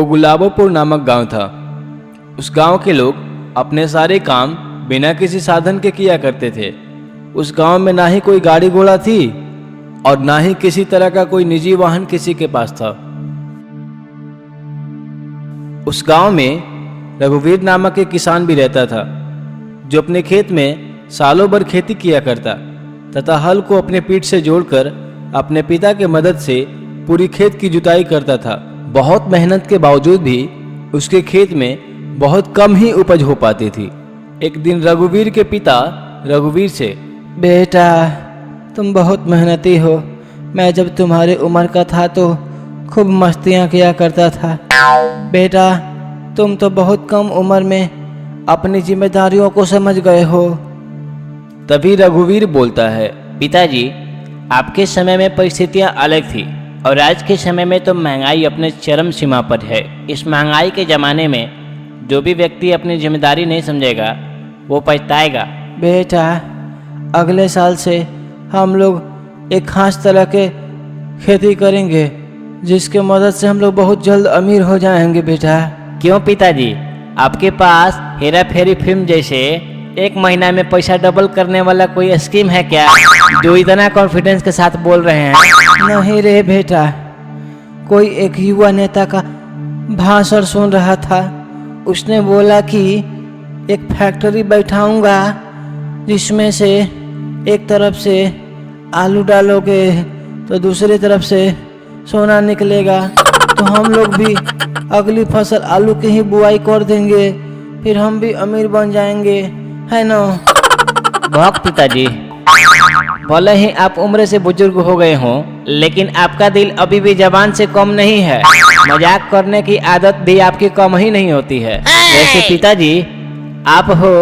वो गुलाबोपुर नामक गांव था। उस गांव के लोग अपने सारे काम बिना किसी साधन के किया करते थे। उस गांव में ना ही कोई गाड़ी घोड़ा थी और ना ही किसी तरह का कोई निजी वाहन किसी के पास था। उस गांव में रघुवीर नामक एक किसान भी रहता था, जो अपने खेत में सालों भर खेती किया करता तथा हल को अपने पीठ से जोड़कर अपने पिता के मदद से पूरी खेत की जुताई करता था। बहुत मेहनत के बावजूद भी उसके खेत में बहुत कम ही उपज हो पाती थी। एक दिन रघुवीर के पिता रघुवीर से, बेटा तुम बहुत मेहनती हो। मैं जब तुम्हारी उम्र का था तो खूब मस्तियाँ किया करता था। बेटा तुम तो बहुत कम उम्र में अपनी जिम्मेदारियों को समझ गए हो। तभी रघुवीर बोलता है, पिताजी, आपके समय में परिस्थितियां अलग थी और आज के समय में तो महंगाई अपने चरम सीमा पर है। इस महंगाई के ज़माने में जो भी व्यक्ति अपनी जिम्मेदारी नहीं समझेगा वो पछताएगा। बेटा अगले साल से हम लोग एक खास तरह के खेती करेंगे जिसके मदद से हम लोग बहुत जल्द अमीर हो जाएंगे। बेटा क्यों पिताजी, आपके पास हेरा फेरी फिल्म जैसे एक महीना में पैसा डबल करने वाला कोई स्कीम है क्या, जो इतना कॉन्फिडेंस के साथ बोल रहे हैं? नहीं रे बेटा, कोई एक युवा नेता का भाषण सुन रहा था। उसने बोला कि एक फैक्ट्री बैठाऊंगा जिसमें से एक तरफ से आलू डालोगे तो दूसरी तरफ से सोना निकलेगा, तो हम लोग भी अगली फसल आलू की ही बुआई कर देंगे, फिर हम भी अमीर बन जाएंगे, है ना? बहुत पिताजी, भले ही आप उम्र से बुजुर्ग हो गए हों, लेकिन आपका दिल अभी भी जबान से कम नहीं है। मजाक करने की आदत भी आपकी कम ही नहीं होती है। वैसे पिताजी, आप हो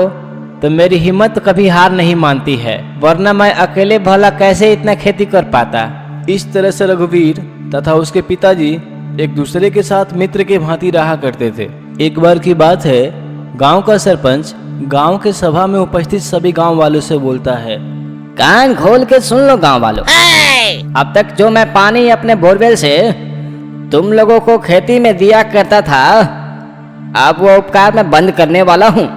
तो मेरी हिम्मत कभी हार नहीं मानती है, वरना मैं अकेले भला कैसे इतना खेती कर पाता। इस तरह से रघुवीर तथा उसके पिताजी एक दूसरे के साथ मित्र के भांति रहा करते थे। एक बार की बात है, गांव का सरपंच गांव के सभा में उपस्थित सभी गांव वालों से बोलता है, कान खोल के सुन लो गांव वालों, अब तक जो मैं पानी अपने बोरवेल से तुम लोगों को खेती में दिया करता था, अब वो उपकार मैं बंद करने वाला हूँ।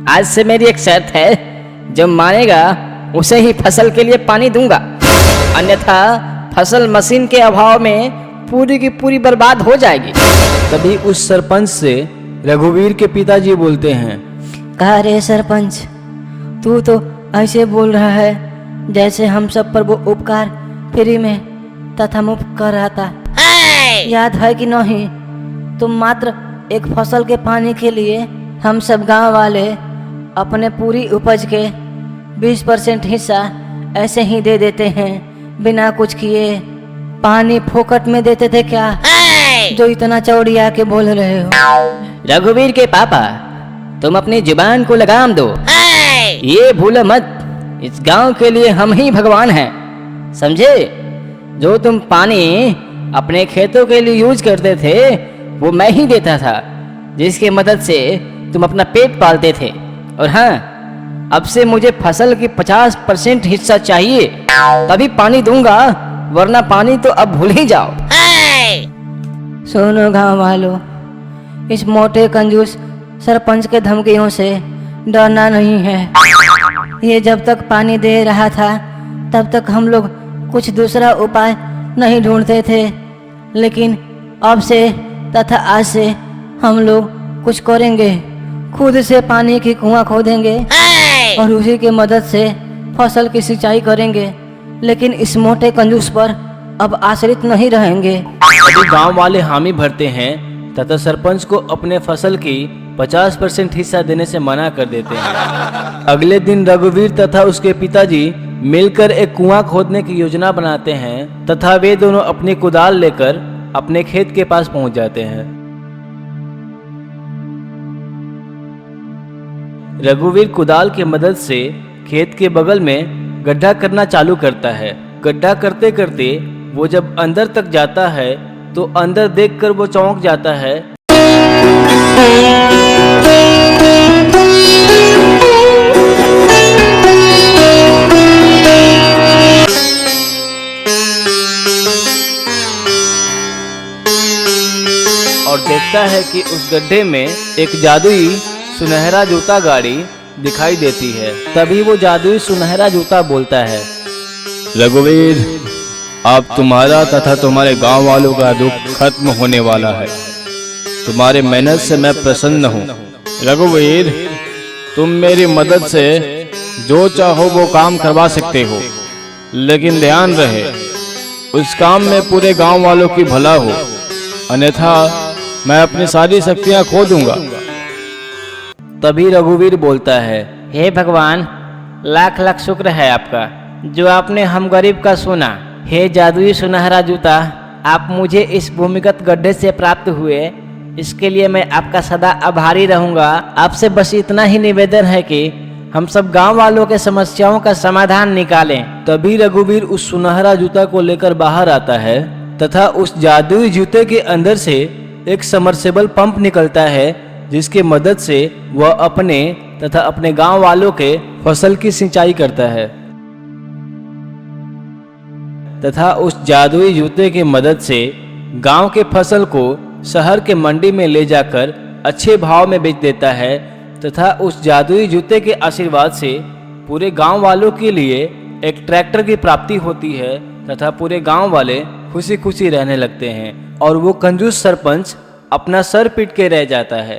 आज से मेरी एक शर्त है, जो मानेगा उसे ही फसल के लिए पानी दूंगा, अन्यथा फसल मशीन के अभाव में पूरी की पूरी बर्बाद हो जाएगी। तभी उस सरपंच से रघुवीर के पिताजी बोलते हैं, कहा रे सरपंच, तू तो ऐसे बोल रहा है जैसे हम सब पर वो उपकार फ्री में तथा मुफ्त कर रहा था। याद है कि नहीं, तुम मात्र एक फसल के पानी के लिए हम सब गांव वाले अपने पूरी उपज के 20% हिस्सा ऐसे ही दे देते हैं, बिना कुछ किए। पानी फोकट में देते थे क्या, जो इतना चौड़िया के बोल रहे हो? रघुवीर के पापा, तुम अपनी जुबान को लगाम दो। ये भूलो मत, इस गांव के लिए हम ही भगवान हैं, समझे? जो तुम पानी अपने खेतों के लिए यूज करते थे वो मैं ही देता था, जिसकी मदद से तुम अपना पेट पालते थे। और हाँ, अब से मुझे फसल की 50% हिस्सा चाहिए, तभी पानी दूंगा, वरना पानी तो अब भूल ही जाओ। सुनो गांव वालों, इस मोटे कंजूस सरपंच के धमकियों से डरना नहीं है। ये जब तक पानी दे रहा था तब तक हम लोग कुछ दूसरा उपाय नहीं ढूंढते थे, लेकिन अब से तथा आज से हम लोग कुछ करेंगे। खुद से पानी की कुआं खोदेंगे और उसी की मदद से फसल की सिंचाई करेंगे, लेकिन इस मोटे कंजूस पर अब आश्रित नहीं रहेंगे। तभी गांव वाले हामी भरते हैं तथा सरपंच को अपने फसल की 50% हिस्सा देने से मना कर देते हैं। अगले दिन रघुवीर तथा उसके पिताजी मिलकर एक कुआं खोदने की योजना बनाते हैं तथा वे दोनों अपनी कुदाल लेकर अपने खेत के पास पहुंच जाते हैं। रघुवीर कुदाल की मदद से खेत के बगल में गड्ढा करना चालू करता है। गड्ढा करते करते वो जब अंदर तक जाता है तो अंदर देखकर वो चौंक जाता है। और देखता है कि उस गड्ढे में एक जादुई सुनहरा जूता गाड़ी दिखाई देती है। तभी वो जादुई सुनहरा जूता बोलता है, रघुवीर, अब तुम्हारा तथा तुम्हारे गांव वालों का दुख खत्म होने वाला है। तुम्हारे मेहनत से मैं प्रसन्न हूँ। रघुवीर, तुम मेरी मदद से जो चाहो वो काम करवा सकते हो, लेकिन ध्यान रहे उस काम में पूरे गांव वालों की भला हो, अन्यथा मैं अपनी सारी शक्तियां खो दूंगा। तभी रघुवीर बोलता है, हे भगवान, लाख लाख शुक्र है आपका जो आपने हम गरीब का सुना। हे जादुई सुनहरा जूता, आप मुझे इस भूमिगत गड्ढे से प्राप्त हुए, इसके लिए मैं आपका सदा आभारी रहूंगा। आपसे बस इतना ही निवेदन है कि हम सब गांव वालों के समस्याओं का समाधान निकालें। तभी रघुवीर उस सुनहरा जूता को लेकर बाहर आता है तथा उस जादुई जूते के अंदर से एक समरसेबल पंप निकलता है, जिसकी मदद से वह अपने तथा अपने गांव वालों के फसल की सिंचाई करता है तथा उस जादुई जूते की मदद से गांव के फसल को शहर के मंडी में ले जाकर अच्छे भाव में बेच देता है तथा उस जादुई जूते के आशीर्वाद से पूरे गांव वालों के लिए एक ट्रैक्टर की प्राप्ति होती है तथा पूरे गांव वाले खुशी खुशी रहने लगते हैं और वो कंजूस सरपंच अपना सर पीट के रह जाता है।